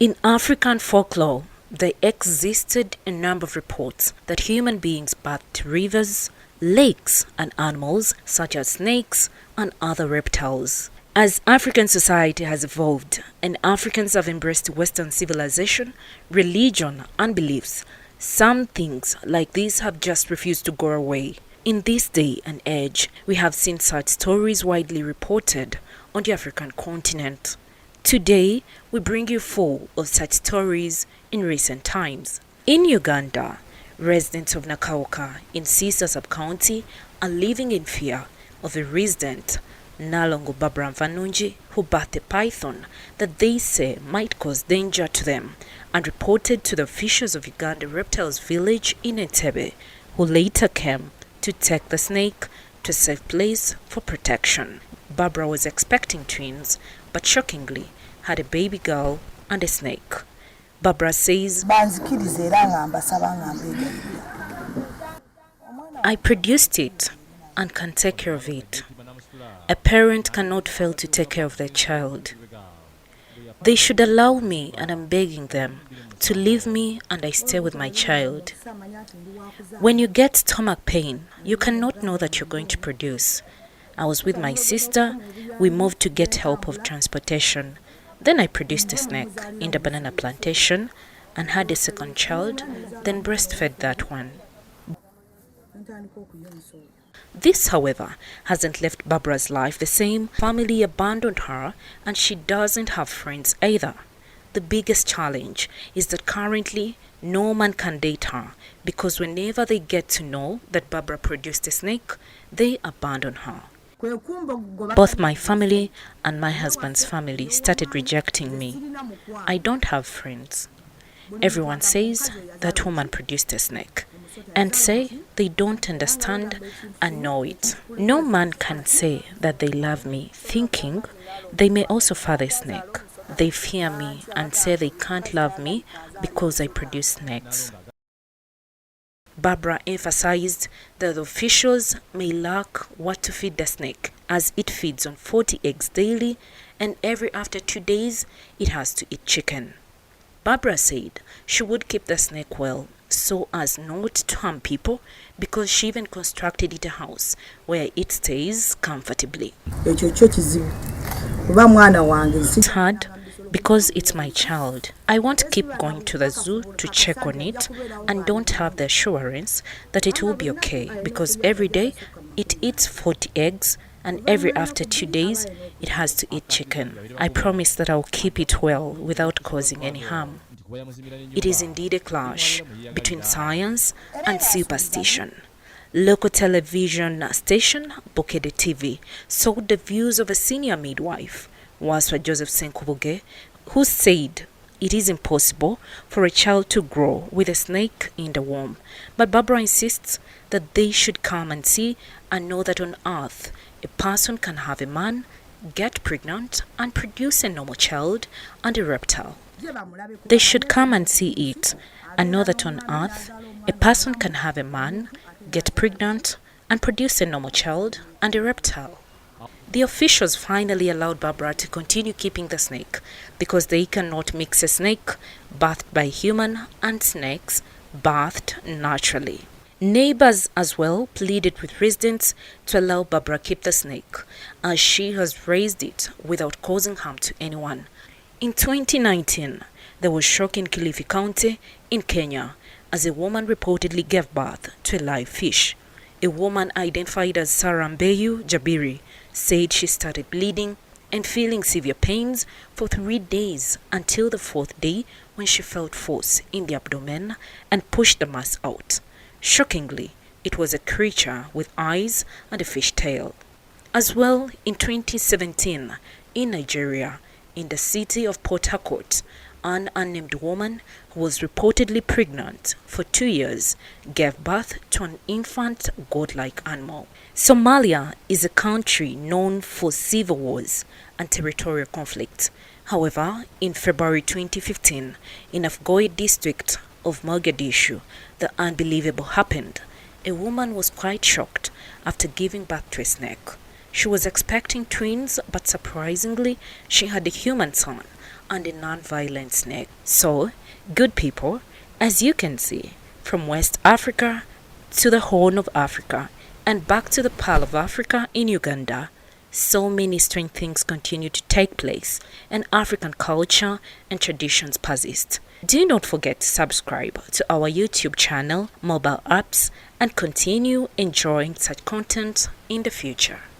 In African folklore, there existed a number of reports that human beings bathed rivers, lakes, and animals such as snakes and other reptiles. As African society has evolved and Africans have embraced Western civilization, religion, and beliefs, some things like these have just refused to go away. In this day and age, we have seen such stories widely reported on the African continent. Today, we bring you 4 of such stories in recent times. In Uganda, residents of Nakawuka in Sisa sub-county are living in fear of a resident, Nalongo Babramvanunji, who bathed a python that they say might cause danger to them, and reported to the officials of Uganda Reptiles village in Entebbe, who later came to take the snake to a safe place for protection. Barbara was expecting twins, but shockingly had a baby girl and a snake. Barbara says, I produced it and can take care of it. A parent cannot fail to take care of their child. They should allow me, and I'm begging them, to leave me and I stay with my child. When you get stomach pain, you cannot know that you're going to produce. I was with my sister, we moved to get help of transportation. Then I produced a snake in the banana plantation and had a second child, then breastfed that one. This, however, hasn't left Barbara's life the same. Family abandoned her and she doesn't have friends either. The biggest challenge is that currently no man can date her because whenever they get to know that Barbara produced a snake, they abandon her. Both my family and my husband's family started rejecting me. I don't have friends. Everyone says that woman produced a snake and say they don't understand and know it. No man can say that they love me, thinking they may also father a snake. They fear me and say they can't love me because I produce snakes. Barbara emphasized that the officials may lack what to feed the snake, as it feeds on 40 eggs daily and every after 2 days it has to eat chicken. Barbara said she would keep the snake well so as not to harm people, because she even constructed it a house where it stays comfortably. It's hard because it's my child. I won't keep going to the zoo to check on it and don't have the assurance that it will be okay, because every day it eats 40 eggs and every after 2 days it has to eat chicken. I promise that I'll keep it well without causing any harm. It is indeed a clash between science and superstition. Local television station Bukedde TV sought the views of a senior midwife, Waswa Joseph Senkubuge, who said it is impossible for a child to grow with a snake in the womb. But Barbara insists that they should come and see and know that on earth a person can have a man, get pregnant and produce a normal child and a reptile. They should come and see it and know that on earth a person can have a man, get pregnant and produce a normal child and a reptile. The officials finally allowed Barbara to continue keeping the snake because they cannot mix a snake bathed by human and snakes bathed naturally. Neighbors as well pleaded with residents to allow Barbara keep the snake, as she has raised it without causing harm to anyone. In 2019, there was shock in Kilifi County in Kenya as a woman reportedly gave birth to a live fish. A woman identified as Sarah Mbeyu Jabiri said she started bleeding and feeling severe pains for 3 days until the 4th day, when she felt force in the abdomen and pushed the mass out. Shockingly, it was a creature with eyes and a fish tail. As well, in 2017, in Nigeria, in the city of Port Harcourt, an unnamed woman who was reportedly pregnant for 2 years gave birth to an infant godlike animal. Somalia is a country known for civil wars and territorial conflict. However, in February 2015, in Afgooye District of Mogadishu, the unbelievable happened. A woman was quite shocked after giving birth to a snake. She was expecting twins, but surprisingly, she had a human son and a non-violent snake. So, good people, as you can see, from West Africa to the Horn of Africa and back to the Pearl of Africa in Uganda, so many strange things continue to take place, and African culture and traditions persist. Do not forget to subscribe to our YouTube channel, mobile apps, and continue enjoying such content in the future.